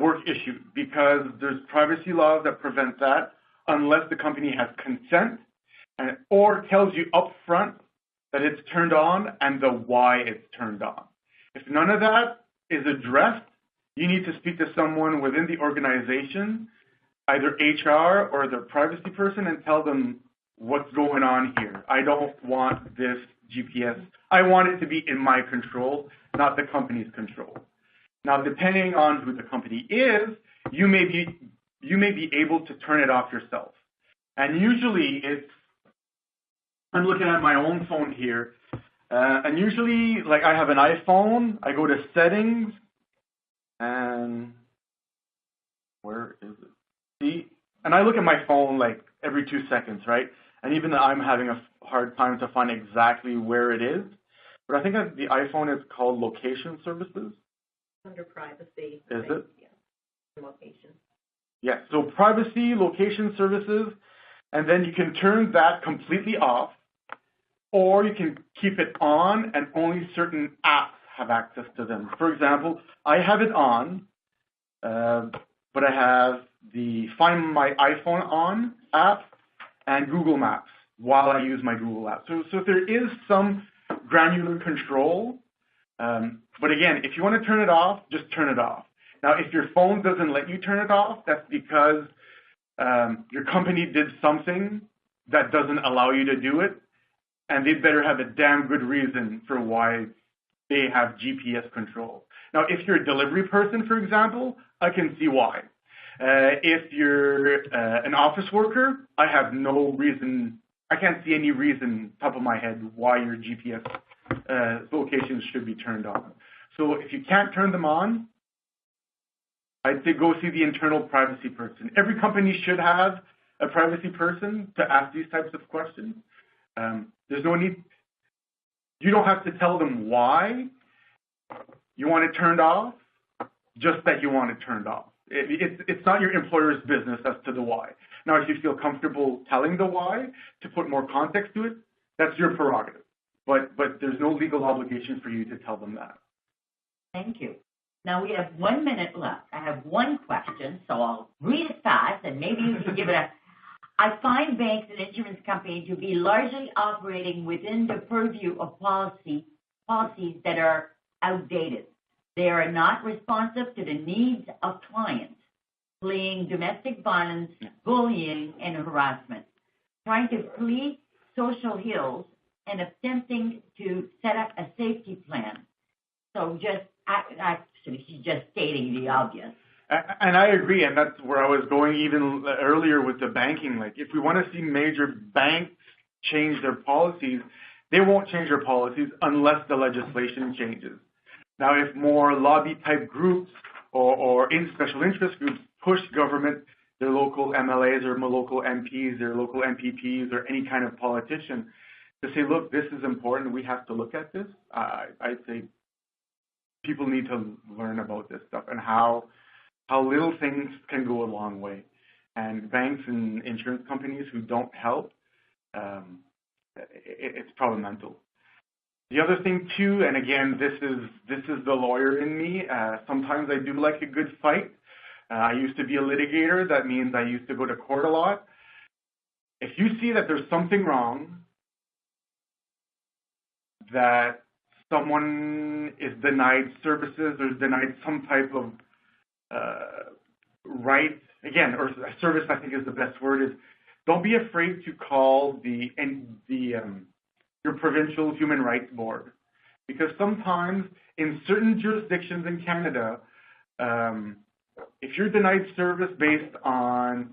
work issued, because there's privacy laws that prevent that unless the company has consent or tells you up front that it's turned on and the why it's turned on. If none of that is addressed, you need to speak to someone within the organization, either HR or the privacy person, and tell them what's going on here. I don't want this GPS. I want it to be in my control, not the company's control. Now, depending on who the company is, you may be able to turn it off yourself. And usually I'm looking at my own phone here, and usually, like, I have an iPhone, I go to settings, and where is it? See, and I look at my phone like every 2 seconds, right? And even I'm having a hard time to find exactly where it is. But I think that the iPhone is called location services. Under privacy. Is it? Yeah. Location. Yeah, so privacy, location services, and then you can turn that completely off, or you can keep it on and only certain apps have access to them. For example, I have it on, but I have the Find My iPhone on app and Google Maps while I use my Google app. So there is some granular control, but again, if you want to turn it off, just turn it off. Now, if your phone doesn't let you turn it off, that's because your company did something that doesn't allow you to do it, and they better have a damn good reason for why they have GPS control. Now, if you're a delivery person, for example, I can see why. If you're an office worker, I have no reason, I can't see any reason, top of my head, why your GPS locations should be turned on. So if you can't turn them on, I'd say go see the internal privacy person. Every company should have a privacy person to ask these types of questions. There's no need, you don't have to tell them why you want it turned off, just that you want it turned off. It's not your employer's business as to the why. Now, if you feel comfortable telling the why to put more context to it, that's your prerogative. But there's no legal obligation for you to tell them that. Thank you. Now, we have 1 minute left. I have one question, so I'll read it fast, and maybe you can give it a... I find banks and insurance companies to be largely operating within the purview of policies that are outdated. They are not responsive to the needs of clients, fleeing domestic violence, bullying, and harassment, trying to flee social ills, and attempting to set up a safety plan. So actually, she's just stating the obvious. And I agree, and that's where I was going even earlier with the banking. Like, if we want to see major banks change their policies, they won't change their policies unless the legislation changes. Now, if more lobby-type groups or special interest groups push government, their local MLAs or local MPs or local MPPs or any kind of politician to say, look, this is important, we have to look at this, I'd say people need to learn about this stuff and how little things can go a long way. And banks and insurance companies who don't help, it's problematic. The other thing too, and again, this is the lawyer in me. Sometimes I do like a good fight. I used to be a litigator. That means I used to go to court a lot. If you see that there's something wrong, that someone is denied services or denied some type of right, again, or a service, I think is the best word, is don't be afraid to call your provincial human rights board, because sometimes in certain jurisdictions in Canada, if you're denied service based on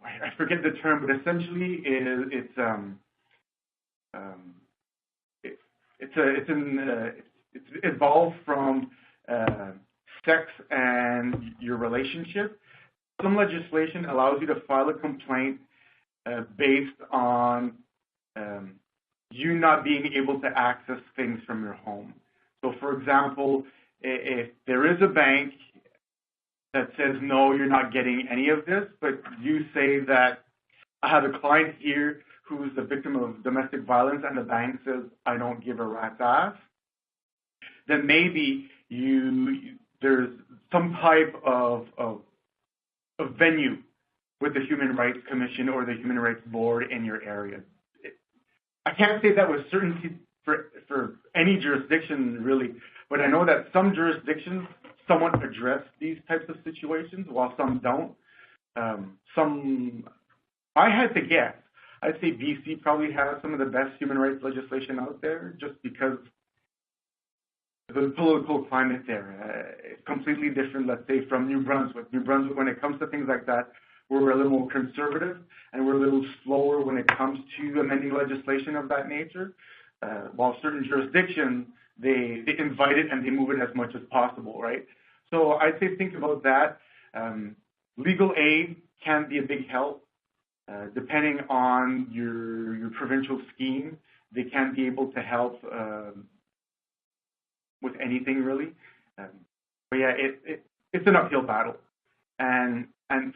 I forget the term, but essentially it's evolved from sex and your relationship. Some legislation allows you to file a complaint based on you not being able to access things from your home. So, for example, if there is a bank that says, no, you're not getting any of this, but you say that I have a client here who's a victim of domestic violence and the bank says, I don't give a rat's ass, then maybe there's some type of venue with the Human Rights Commission or the Human Rights Board in your area. I can't say that with certainty for any jurisdiction, really, but I know that some jurisdictions somewhat address these types of situations, while some don't. I had to guess, I'd say BC probably has some of the best human rights legislation out there, just because the political climate there is completely different, let's say, from New Brunswick. New Brunswick, when it comes to things like that, we're a little more conservative, and we're a little slower when it comes to amending legislation of that nature, while certain jurisdictions, they invite it and they move it as much as possible, right? So I'd say think about that. Legal aid can be a big help. Depending on your provincial scheme, they can be able to help with anything, really. But yeah, it's an uphill battle. And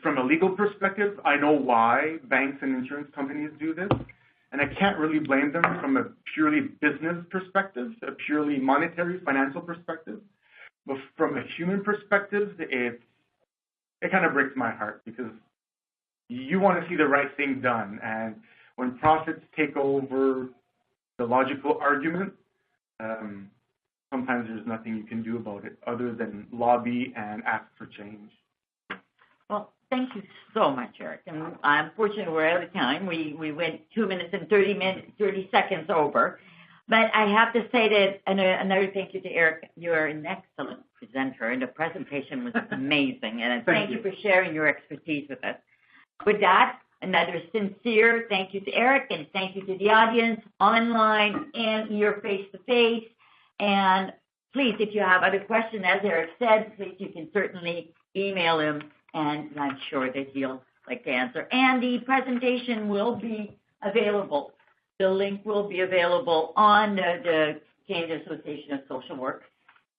from a legal perspective, I know why banks and insurance companies do this. And I can't really blame them from a purely business perspective, a purely monetary, financial perspective. But from a human perspective, it kind of breaks my heart, because you want to see the right thing done. And when profits take over the logical argument, sometimes there's nothing you can do about it other than lobby and ask for change. Well, thank you so much, Eric. And unfortunately, we're out of time. We went 2 minutes and 30 seconds over. But I have to say that another thank you to Eric. You're an excellent presenter, and the presentation was amazing. And thank you for sharing your expertise with us. With that, another sincere thank you to Eric, and thank you to the audience online and here face-to-face. And please, if you have other questions, as Eric said, please, you can certainly email him, and I'm sure that he'll like to answer. And the presentation will be available. The link will be available on the Canadian Association of Social Work.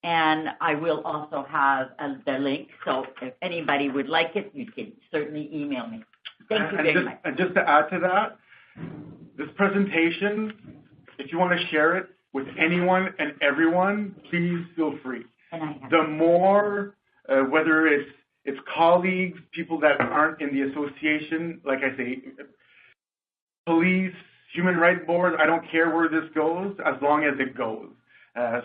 And I will also have the link. So if anybody would like it, you can certainly email me. Thank you very much. And just to add to that, this presentation, if you want to share it with anyone and everyone, please feel free. The more, whether it's colleagues, people that aren't in the association, like I say, police, human rights board, I don't care where this goes, as long as it goes.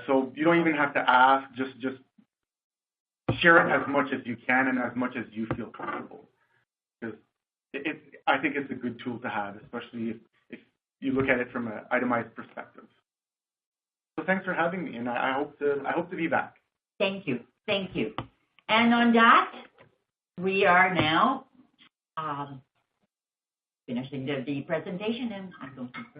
So you don't even have to ask, just share it as much as you can and as much as you feel comfortable. Because I think it's a good tool to have, especially if you look at it from an itemized perspective. So thanks for having me, and I hope to be back. Thank you. And on that, we are now finishing the presentation, and I'm going to